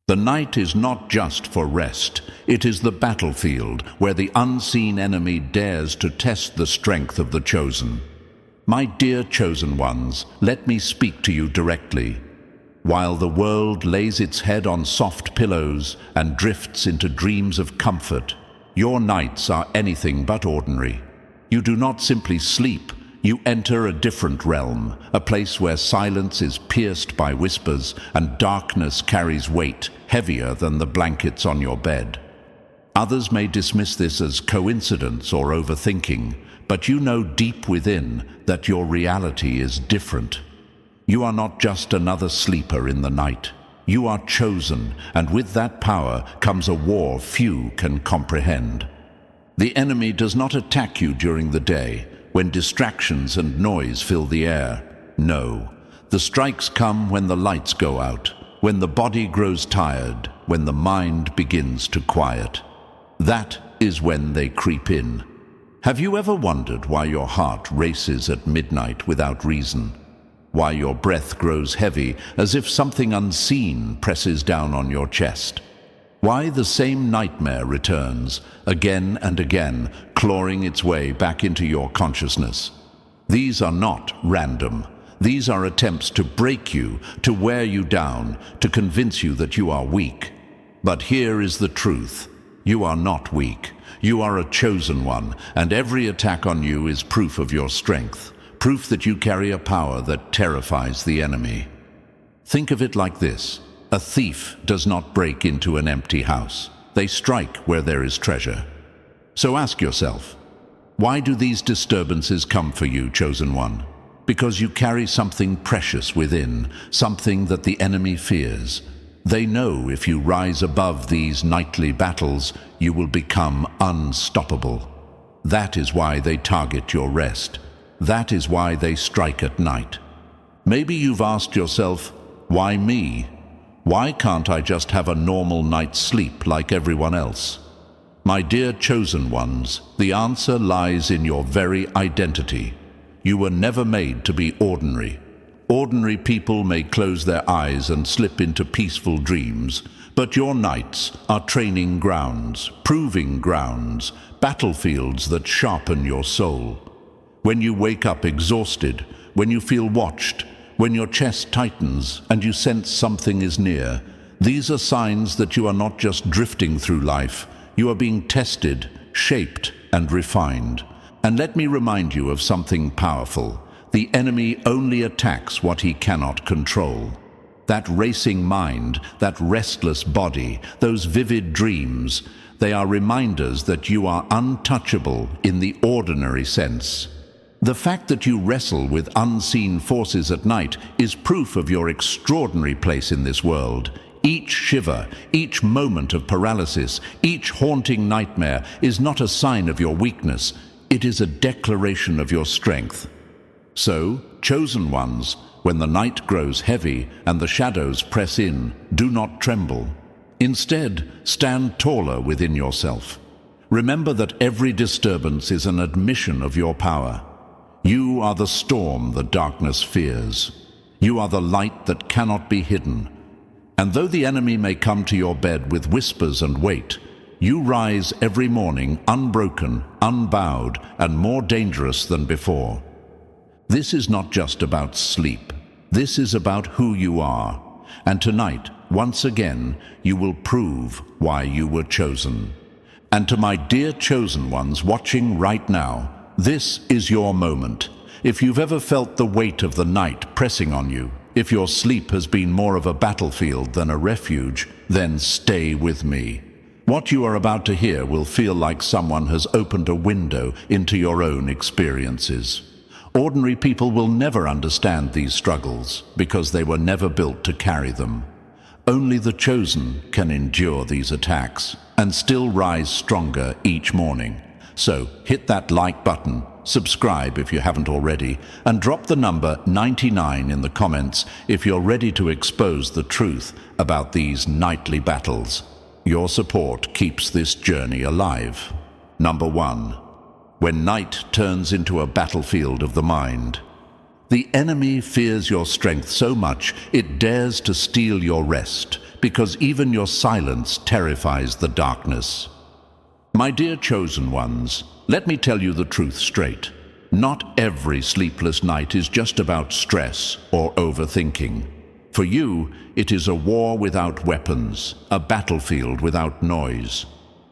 The night is not just for rest. It is the battlefield where the unseen enemy dares to test the strength of the chosen. My dear chosen ones, let me speak to you directly. While the world lays its head on soft pillows and drifts into dreams of comfort, your nights are anything but ordinary. You do not simply sleep. You enter a different realm, a place where silence is pierced by whispers and darkness carries weight heavier than the blankets on your bed. Others may dismiss this as coincidence or overthinking, but you know deep within that your reality is different. You are not just another sleeper in the night. You are chosen, and with that power comes a war few can comprehend. The enemy does not attack you during the day, when distractions and noise fill the air. No, the strikes come when the lights go out, when the body grows tired, when the mind begins to quiet. That is when they creep in. Have you ever wondered why your heart races at midnight without reason? Why your breath grows heavy as if something unseen presses down on your chest? Why the same nightmare returns, again and again, clawing its way back into your consciousness? These are not random. These are attempts to break you, to wear you down, to convince you that you are weak. But here is the truth. You are not weak. You are a chosen one, and every attack on you is proof of your strength, proof that you carry a power that terrifies the enemy. Think of it like this. A thief does not break into an empty house. They strike where there is treasure. So ask yourself, why do these disturbances come for you, chosen one? Because you carry something precious within, something that the enemy fears. They know if you rise above these nightly battles, you will become unstoppable. That is why they target your rest. That is why they strike at night. Maybe you've asked yourself, why me? Why can't I just have a normal night's sleep like everyone else? My dear chosen ones, the answer lies in your very identity. You were never made to be ordinary. Ordinary people may close their eyes and slip into peaceful dreams, but your nights are training grounds, proving grounds, battlefields that sharpen your soul. When you wake up exhausted, when you feel watched, when your chest tightens and you sense something is near, these are signs that you are not just drifting through life, you are being tested, shaped, and refined. And let me remind you of something powerful. The enemy only attacks what he cannot control. That racing mind, that restless body, those vivid dreams, they are reminders that you are untouchable in the ordinary sense. The fact that you wrestle with unseen forces at night is proof of your extraordinary place in this world. Each shiver, each moment of paralysis, each haunting nightmare is not a sign of your weakness. It is a declaration of your strength. So, chosen ones, when the night grows heavy and the shadows press in, do not tremble. Instead, stand taller within yourself. Remember that every disturbance is an admission of your power. You are the storm the darkness fears. You are the light that cannot be hidden. And though the enemy may come to your bed with whispers and weight, you rise every morning unbroken, unbowed, and more dangerous than before. This is not just about sleep. This is about who you are. And tonight, once again, you will prove why you were chosen. And to my dear chosen ones watching right now, this is your moment. If you've ever felt the weight of the night pressing on you, if your sleep has been more of a battlefield than a refuge, then stay with me. What you are about to hear will feel like someone has opened a window into your own experiences. Ordinary people will never understand these struggles because they were never built to carry them. Only the chosen can endure these attacks and still rise stronger each morning. So hit that like button, subscribe if you haven't already, and drop the number 99 in the comments if you're ready to expose the truth about these nightly battles. Your support keeps this journey alive. Number 1. When night turns into a battlefield of the mind. The enemy fears your strength so much it dares to steal your rest, because even your silence terrifies the darkness. My dear chosen ones, let me tell you the truth straight. Not every sleepless night is just about stress or overthinking. For you, it is a war without weapons, a battlefield without noise.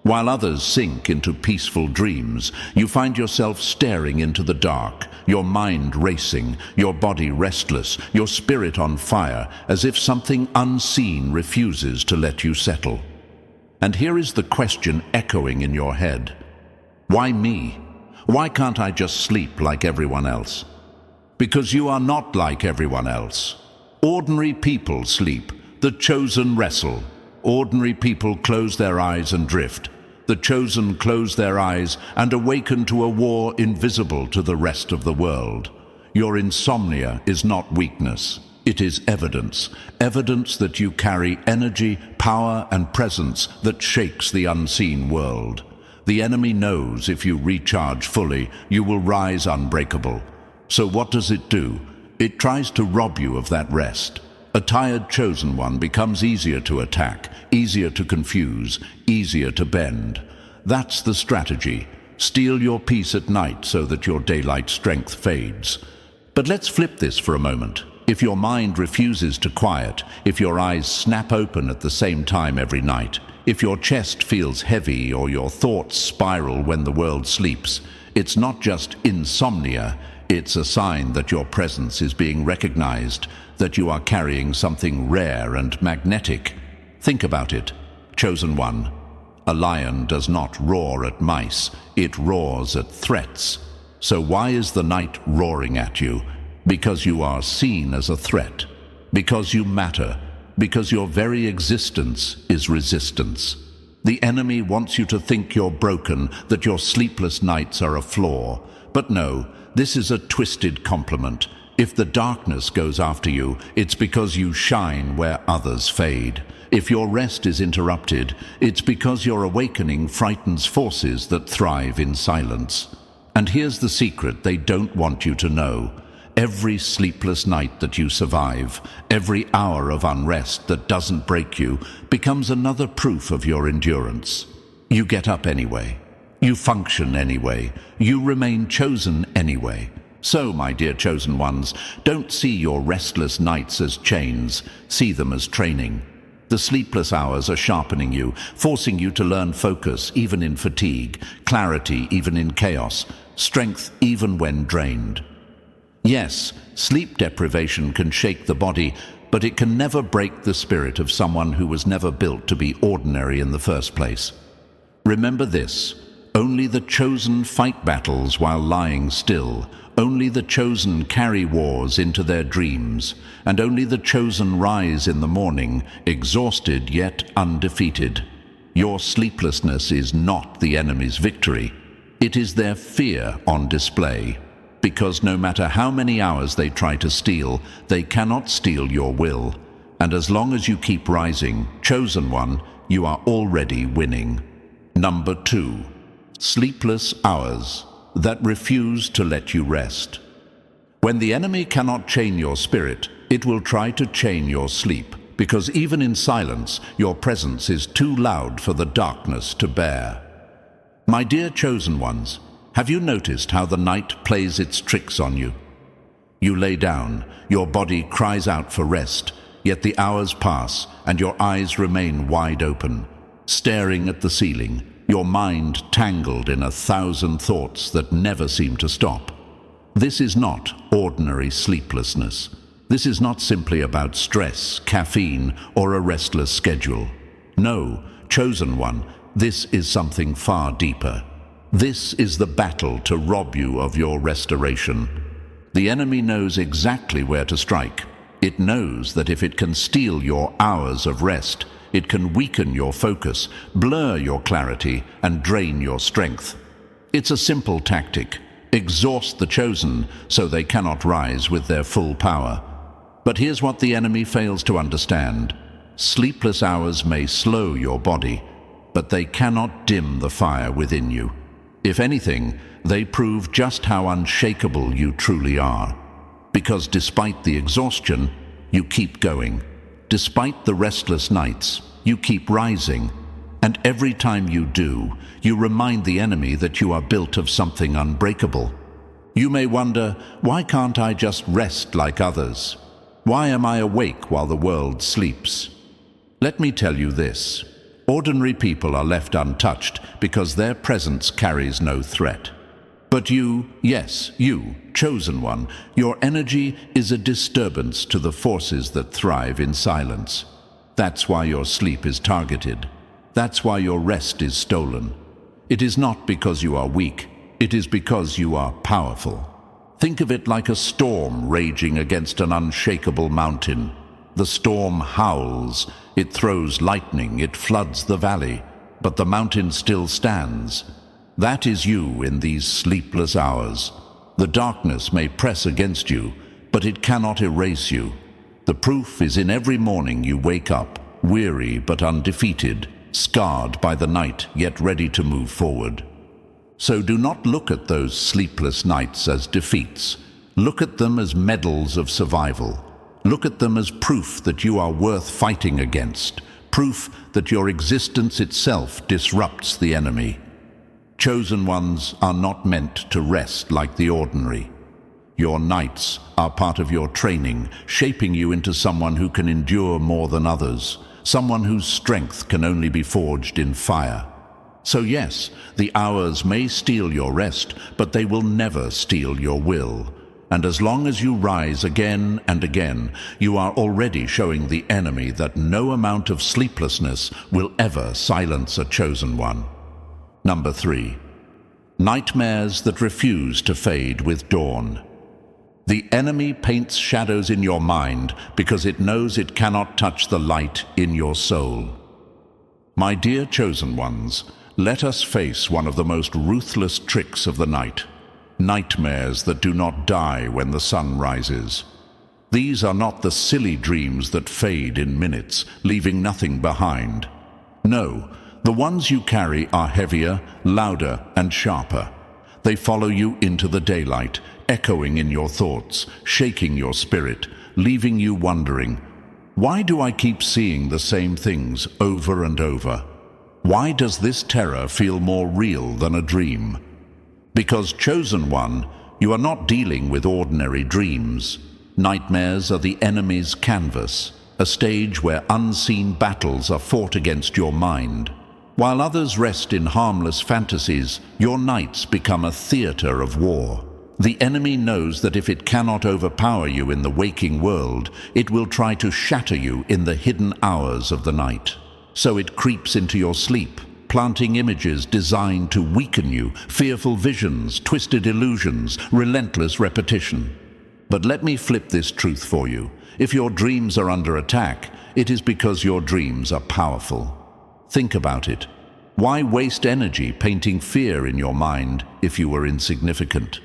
While others sink into peaceful dreams, you find yourself staring into the dark, your mind racing, your body restless, your spirit on fire, as if something unseen refuses to let you settle. And here is the question echoing in your head. Why me? Why can't I just sleep like everyone else? Because you are not like everyone else. Ordinary people sleep, the chosen wrestle. Ordinary people close their eyes and drift. The chosen close their eyes and awaken to a war invisible to the rest of the world. Your insomnia is not weakness. It is evidence. Evidence that you carry energy, power, and presence that shakes the unseen world. The enemy knows if you recharge fully, you will rise unbreakable. So what does it do? It tries to rob you of that rest. A tired chosen one becomes easier to attack, easier to confuse, easier to bend. That's the strategy. Steal your peace at night so that your daylight strength fades. But let's flip this for a moment. If your mind refuses to quiet, if your eyes snap open at the same time every night, if your chest feels heavy or your thoughts spiral when the world sleeps, it's not just insomnia, it's a sign that your presence is being recognized, that you are carrying something rare and magnetic. Think about it, chosen one. A lion does not roar at mice, it roars at threats. So why is the night roaring at you? Because you are seen as a threat. Because you matter. Because your very existence is resistance. The enemy wants you to think you're broken, that your sleepless nights are a flaw. But no, this is a twisted compliment. If the darkness goes after you, it's because you shine where others fade. If your rest is interrupted, it's because your awakening frightens forces that thrive in silence. And here's the secret they don't want you to know. Every sleepless night that you survive, every hour of unrest that doesn't break you, becomes another proof of your endurance. You get up anyway. You function anyway. You remain chosen anyway. So, my dear chosen ones, don't see your restless nights as chains. See them as training. The sleepless hours are sharpening you, forcing you to learn focus even in fatigue, clarity even in chaos, strength even when drained. Yes, sleep deprivation can shake the body, but it can never break the spirit of someone who was never built to be ordinary in the first place. Remember this, only the chosen fight battles while lying still, only the chosen carry wars into their dreams, and only the chosen rise in the morning, exhausted yet undefeated. Your sleeplessness is not the enemy's victory, it is their fear on display. Because no matter how many hours they try to steal, they cannot steal your will. And as long as you keep rising, chosen one, you are already winning. Number 2, sleepless hours that refuse to let you rest. When the enemy cannot chain your spirit, it will try to chain your sleep, because even in silence, your presence is too loud for the darkness to bear. My dear chosen ones, have you noticed how the night plays its tricks on you? You lay down, your body cries out for rest, yet the hours pass and your eyes remain wide open, staring at the ceiling, your mind tangled in 1,000 thoughts that never seem to stop. This is not ordinary sleeplessness. This is not simply about stress, caffeine, or a restless schedule. No, chosen one, this is something far deeper. This is the battle to rob you of your restoration. The enemy knows exactly where to strike. It knows that if it can steal your hours of rest, it can weaken your focus, blur your clarity, and drain your strength. It's a simple tactic. Exhaust the chosen so they cannot rise with their full power. But here's what the enemy fails to understand. Sleepless hours may slow your body, but they cannot dim the fire within you. If anything, they prove just how unshakable you truly are. Because despite the exhaustion, you keep going. Despite the restless nights, you keep rising. And every time you do, you remind the enemy that you are built of something unbreakable. You may wonder, why can't I just rest like others? Why am I awake while the world sleeps? Let me tell you this. Ordinary people are left untouched because their presence carries no threat. But you, yes, you, chosen one, your energy is a disturbance to the forces that thrive in silence. That's why your sleep is targeted. That's why your rest is stolen. It is not because you are weak, it is because you are powerful. Think of it like a storm raging against an unshakable mountain. The storm howls, it throws lightning, it floods the valley, but the mountain still stands. That is you in these sleepless hours. The darkness may press against you, but it cannot erase you. The proof is in every morning you wake up, weary but undefeated, scarred by the night, yet ready to move forward. So do not look at those sleepless nights as defeats. Look at them as medals of survival. Look at them as proof that you are worth fighting against, proof that your existence itself disrupts the enemy. Chosen ones are not meant to rest like the ordinary. Your nights are part of your training, shaping you into someone who can endure more than others, someone whose strength can only be forged in fire. So yes, the hours may steal your rest, but they will never steal your will. And as long as you rise again and again, you are already showing the enemy that no amount of sleeplessness will ever silence a chosen one. Number 3. Nightmares that refuse to fade with dawn. The enemy paints shadows in your mind because it knows it cannot touch the light in your soul. My dear chosen ones, let us face one of the most ruthless tricks of the night. Nightmares that do not die when the sun rises. These are not the silly dreams that fade in minutes, leaving nothing behind. No, the ones you carry are heavier, louder, and sharper. They follow you into the daylight, echoing in your thoughts, shaking your spirit, leaving you wondering, why do I keep seeing the same things over and over? Why does this terror feel more real than a dream? Because, chosen one, you are not dealing with ordinary dreams. Nightmares are the enemy's canvas, a stage where unseen battles are fought against your mind. While others rest in harmless fantasies, your nights become a theater of war. The enemy knows that if it cannot overpower you in the waking world, it will try to shatter you in the hidden hours of the night. So it creeps into your sleep, planting images designed to weaken you, fearful visions, twisted illusions, relentless repetition. But let me flip this truth for you. If your dreams are under attack, it is because your dreams are powerful. Think about it. Why waste energy painting fear in your mind if you were insignificant?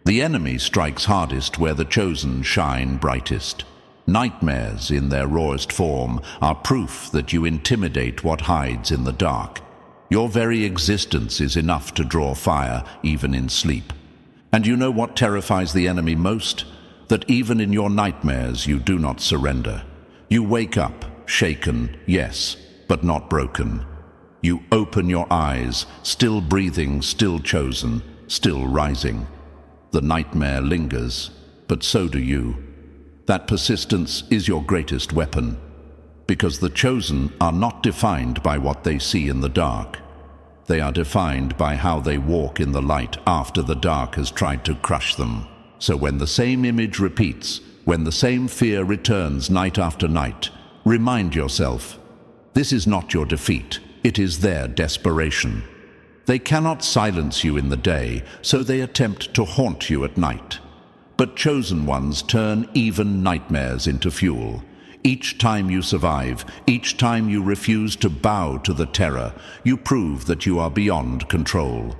The enemy strikes hardest where the chosen shine brightest. Nightmares, in their rawest form, are proof that you intimidate what hides in the dark. Your very existence is enough to draw fire, even in sleep. And you know what terrifies the enemy most? That even in your nightmares you do not surrender. You wake up, shaken, yes, but not broken. You open your eyes, still breathing, still chosen, still rising. The nightmare lingers, but so do you. That persistence is your greatest weapon, because the chosen are not defined by what they see in the dark. They are defined by how they walk in the light after the dark has tried to crush them. So when the same image repeats, when the same fear returns night after night, remind yourself, this is not your defeat, it is their desperation. They cannot silence you in the day, so they attempt to haunt you at night. But chosen ones turn even nightmares into fuel. Each time you survive, each time you refuse to bow to the terror, you prove that you are beyond control.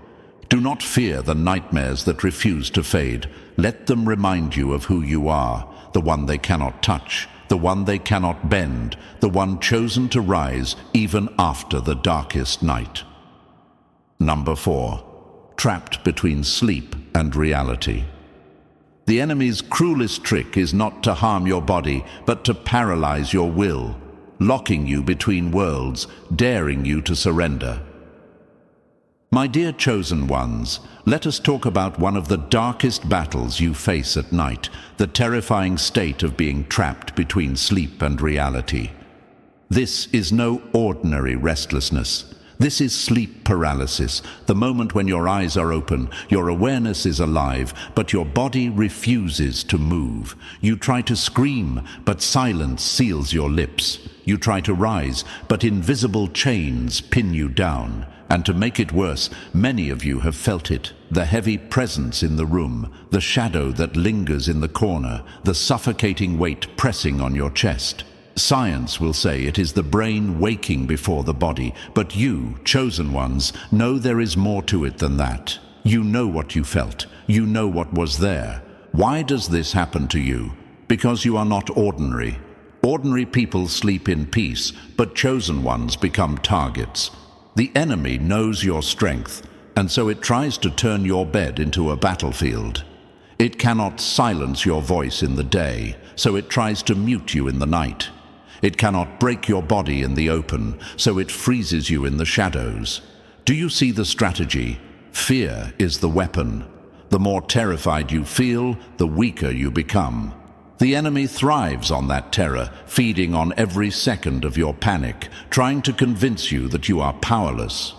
Do not fear the nightmares that refuse to fade. Let them remind you of who you are, the one they cannot touch, the one they cannot bend, the one chosen to rise even after the darkest night. Number 4. Trapped between sleep and reality. The enemy's cruelest trick is not to harm your body, but to paralyze your will, locking you between worlds, daring you to surrender. My dear chosen ones, let us talk about one of the darkest battles you face at night, the terrifying state of being trapped between sleep and reality. This is no ordinary restlessness. This is sleep paralysis, the moment when your eyes are open, your awareness is alive, but your body refuses to move. You try to scream, but silence seals your lips. You try to rise, but invisible chains pin you down. And to make it worse, many of you have felt it. The heavy presence in the room, the shadow that lingers in the corner, the suffocating weight pressing on your chest. Science will say it is the brain waking before the body, but you, chosen ones, know there is more to it than that. You know what you felt. You know what was there. Why does this happen to you? Because you are not ordinary. Ordinary people sleep in peace, but chosen ones become targets. The enemy knows your strength, and so it tries to turn your bed into a battlefield. It cannot silence your voice in the day, so it tries to mute you in the night. It cannot break your body in the open, so it freezes you in the shadows. Do you see the strategy? Fear is the weapon. The more terrified you feel, the weaker you become. The enemy thrives on that terror, feeding on every second of your panic, trying to convince you that you are powerless.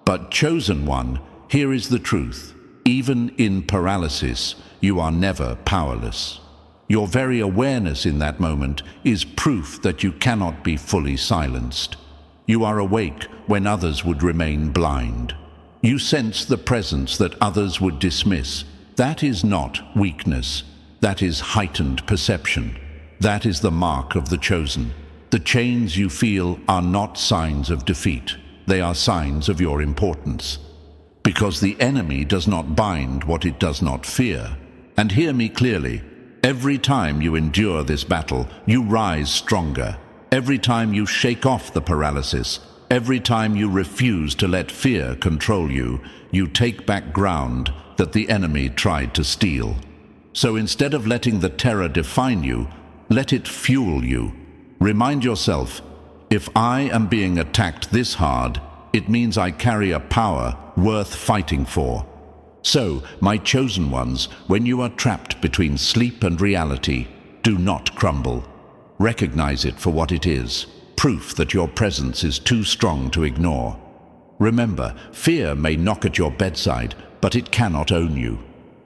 But chosen one, here is the truth. Even in paralysis, you are never powerless. Your very awareness in that moment is proof that you cannot be fully silenced. You are awake when others would remain blind. You sense the presence that others would dismiss. That is not weakness. That is heightened perception. That is the mark of the chosen. The chains you feel are not signs of defeat. They are signs of your importance. Because the enemy does not bind what it does not fear. And hear me clearly. Every time you endure this battle, you rise stronger. Every time you shake off the paralysis, every time you refuse to let fear control you, you take back ground that the enemy tried to steal. So instead of letting the terror define you, let it fuel you. Remind yourself, if I am being attacked this hard, it means I carry a power worth fighting for. So, my chosen ones, when you are trapped between sleep and reality, do not crumble. Recognize it for what it is, proof that your presence is too strong to ignore. Remember, fear may knock at your bedside, but it cannot own you.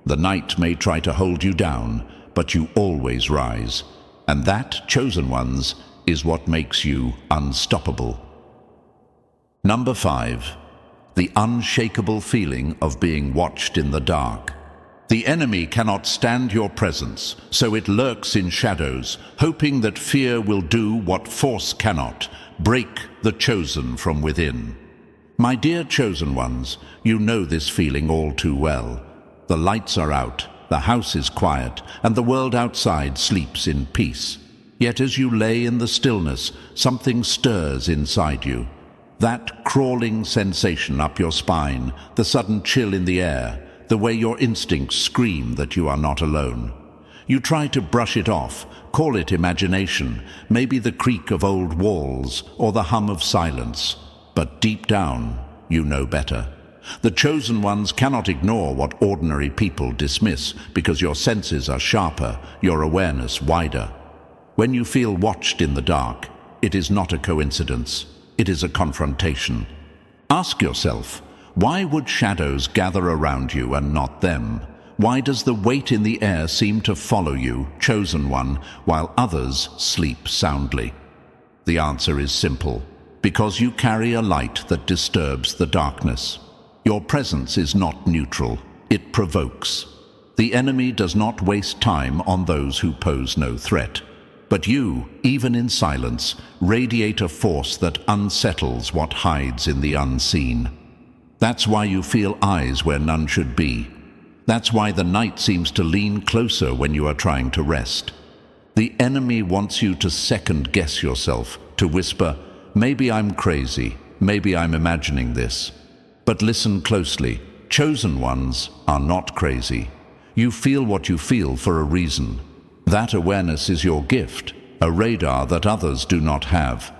The night may try to hold you down, but you always rise. And that, chosen ones, is what makes you unstoppable. Number 5. The unshakable feeling of being watched in the dark. The enemy cannot stand your presence, so it lurks in shadows, hoping that fear will do what force cannot, break the chosen from within. My dear chosen ones, you know this feeling all too well. The lights are out, the house is quiet, and the world outside sleeps in peace. Yet as you lay in the stillness, something stirs inside you. That crawling sensation up your spine, the sudden chill in the air, the way your instincts scream that you are not alone. You try to brush it off, call it imagination, maybe the creak of old walls or the hum of silence. But deep down, you know better. The chosen ones cannot ignore what ordinary people dismiss because your senses are sharper, your awareness wider. When you feel watched in the dark, it is not a coincidence. It is a confrontation. Ask yourself, why would shadows gather around you and not them? Why does the weight in the air seem to follow you, chosen one, while others sleep soundly? The answer is simple. Because you carry a light that disturbs the darkness. Your presence is not neutral. It provokes. The enemy does not waste time on those who pose no threat. But you, even in silence, radiate a force that unsettles what hides in the unseen. That's why you feel eyes where none should be. That's why the night seems to lean closer when you are trying to rest. The enemy wants you to second-guess yourself, to whisper, maybe I'm crazy, maybe I'm imagining this. But listen closely. Chosen ones are not crazy. You feel what you feel for a reason. That awareness is your gift, a radar that others do not have.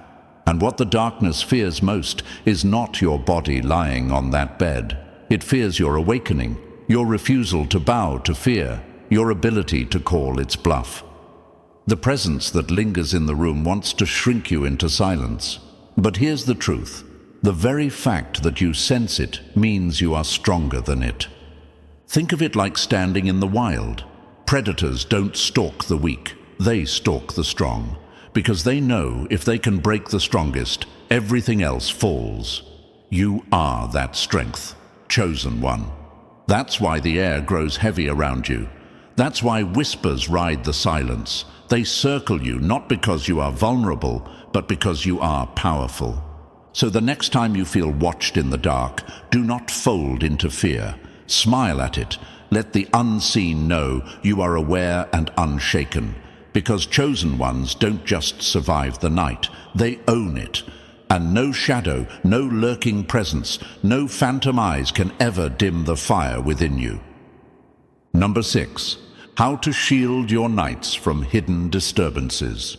And what the darkness fears most is not your body lying on that bed. It fears your awakening, your refusal to bow to fear, your ability to call its bluff. The presence that lingers in the room wants to shrink you into silence. But here's the truth. The very fact that you sense it means you are stronger than it. Think of it like standing in the wild. Predators don't stalk the weak, they stalk the strong, because they know if they can break the strongest, everything else falls. You are that strength, chosen one. That's why the air grows heavy around you. That's why whispers ride the silence. They circle you not because you are vulnerable, but because you are powerful. So the next time you feel watched in the dark, do not fold into fear. Smile at it. Let the unseen know you are aware and unshaken. Because chosen ones don't just survive the night, they own it. And no shadow, no lurking presence, no phantom eyes can ever dim the fire within you. Number 6. How to shield your nights from hidden disturbances.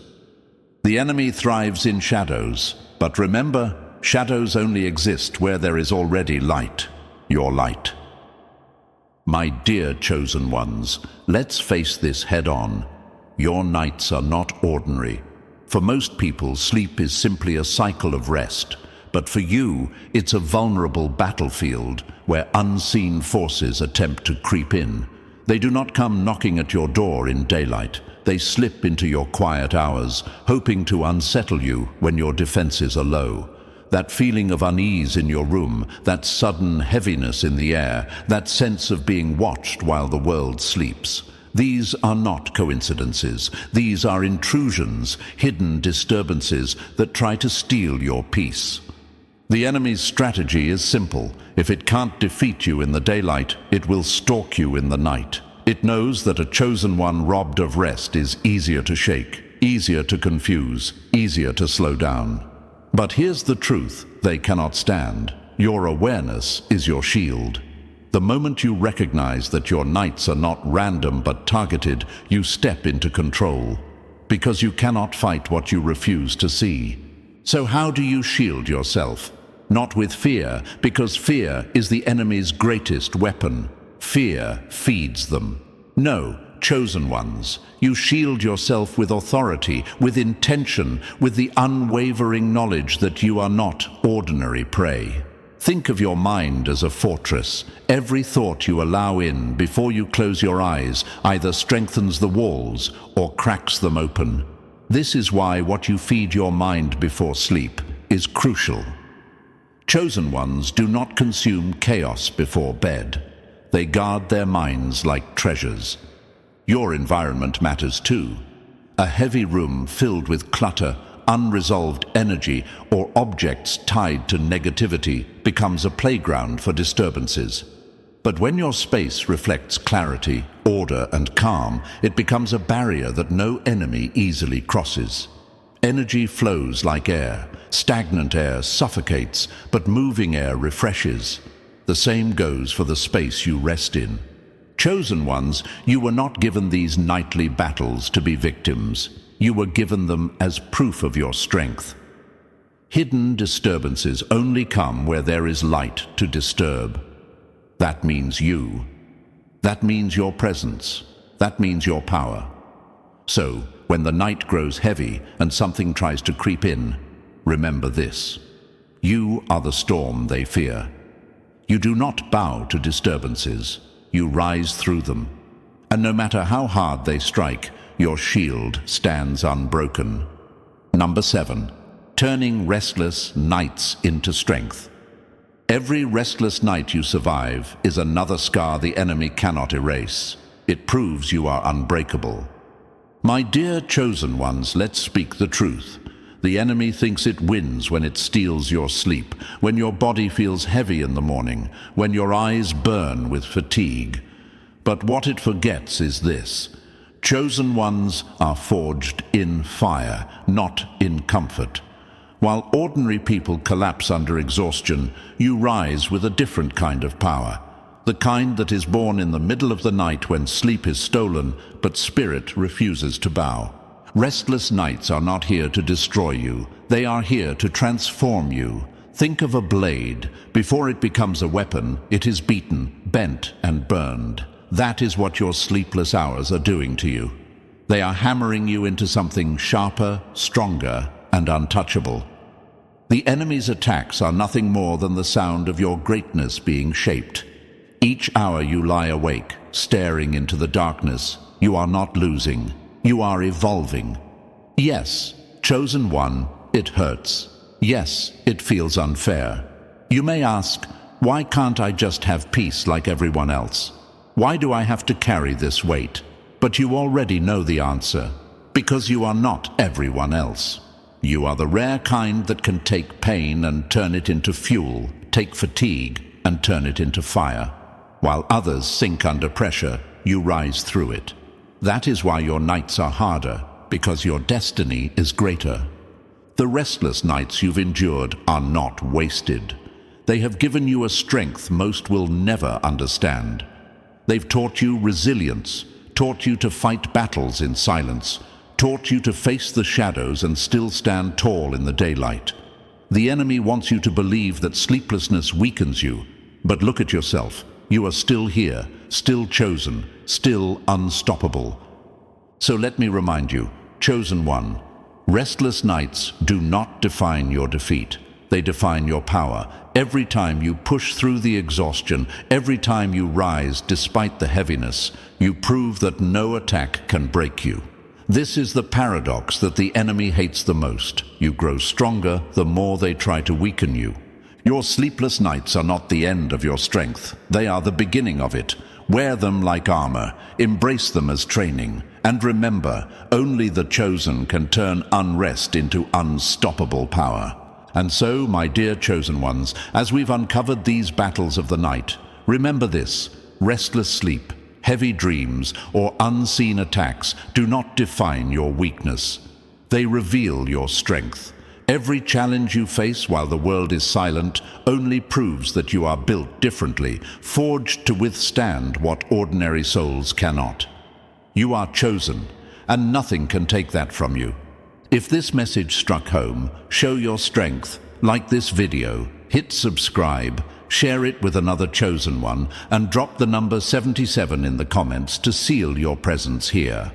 The enemy thrives in shadows, but remember, shadows only exist where there is already light, your light. My dear chosen ones, let's face this head on. Your nights are not ordinary. For most people, sleep is simply a cycle of rest. But for you, it's a vulnerable battlefield where unseen forces attempt to creep in. They do not come knocking at your door in daylight. They slip into your quiet hours, hoping to unsettle you when your defenses are low. That feeling of unease in your room, that sudden heaviness in the air, that sense of being watched while the world sleeps. These are not coincidences. These are intrusions, hidden disturbances that try to steal your peace. The enemy's strategy is simple. If it can't defeat you in the daylight, it will stalk you in the night. It knows that a chosen one robbed of rest is easier to shake, easier to confuse, easier to slow down. But here's the truth they cannot stand. Your awareness is your shield. The moment you recognize that your nights are not random but targeted, you step into control. Because you cannot fight what you refuse to see. So how do you shield yourself? Not with fear, because fear is the enemy's greatest weapon. Fear feeds them. No, chosen ones, you shield yourself with authority, with intention, with the unwavering knowledge that you are not ordinary prey. Think of your mind as a fortress. Every thought you allow in before you close your eyes either strengthens the walls or cracks them open. This is why what you feed your mind before sleep is crucial. Chosen ones do not consume chaos before bed. They guard their minds like treasures. Your environment matters too. A heavy room filled with clutter, unresolved energy, or objects tied to negativity becomes a playground for disturbances. But when your space reflects clarity, order, and calm, it becomes a barrier that no enemy easily crosses. Energy flows like air. Stagnant air suffocates, but moving air refreshes. The same goes for the space you rest in. Chosen ones, you were not given these nightly battles to be victims. You were given them as proof of your strength. Hidden disturbances only come where there is light to disturb. That means you. That means your presence. That means your power. So, when the night grows heavy and something tries to creep in, remember this. You are the storm they fear. You do not bow to disturbances. You rise through them. And no matter how hard they strike, your shield stands unbroken. Number 7. Turning restless nights into strength. Every restless night you survive is another scar the enemy cannot erase. It proves you are unbreakable. My dear chosen ones, let's speak the truth. The enemy thinks it wins when it steals your sleep, when your body feels heavy in the morning, when your eyes burn with fatigue. But what it forgets is this. Chosen ones are forged in fire, not in comfort. While ordinary people collapse under exhaustion, you rise with a different kind of power. The kind that is born in the middle of the night when sleep is stolen, but spirit refuses to bow. Restless nights are not here to destroy you. They are here to transform you. Think of a blade. Before it becomes a weapon, it is beaten, bent, and burned. That is what your sleepless hours are doing to you. They are hammering you into something sharper, stronger, and untouchable. The enemy's attacks are nothing more than the sound of your greatness being shaped. Each hour you lie awake, staring into the darkness, you are not losing. You are evolving. Yes, chosen one, it hurts. Yes, it feels unfair. You may ask, why can't I just have peace like everyone else? Why do I have to carry this weight? But you already know the answer. Because you are not everyone else. You are the rare kind that can take pain and turn it into fuel, take fatigue and turn it into fire. While others sink under pressure, you rise through it. That is why your nights are harder, because your destiny is greater. The restless nights you've endured are not wasted. They have given you a strength most will never understand. They've taught you resilience, taught you to fight battles in silence, taught you to face the shadows and still stand tall in the daylight. The enemy wants you to believe that sleeplessness weakens you, but look at yourself. You are still here, still chosen, still unstoppable. So let me remind you, chosen one, restless nights do not define your defeat. They define your power. Every time you push through the exhaustion, every time you rise despite the heaviness, you prove that no attack can break you. This is the paradox that the enemy hates the most. You grow stronger the more they try to weaken you. Your sleepless nights are not the end of your strength. They are the beginning of it. Wear them like armor. Embrace them as training. And remember, only the chosen can turn unrest into unstoppable power. And so, my dear chosen ones, as we've uncovered these battles of the night, remember this: restless sleep, heavy dreams, or unseen attacks do not define your weakness. They reveal your strength. Every challenge you face while the world is silent only proves that you are built differently, forged to withstand what ordinary souls cannot. You are chosen, and nothing can take that from you. If this message struck home, show your strength, like this video, hit subscribe, share it with another chosen one, and drop the number 77 in the comments to seal your presence here.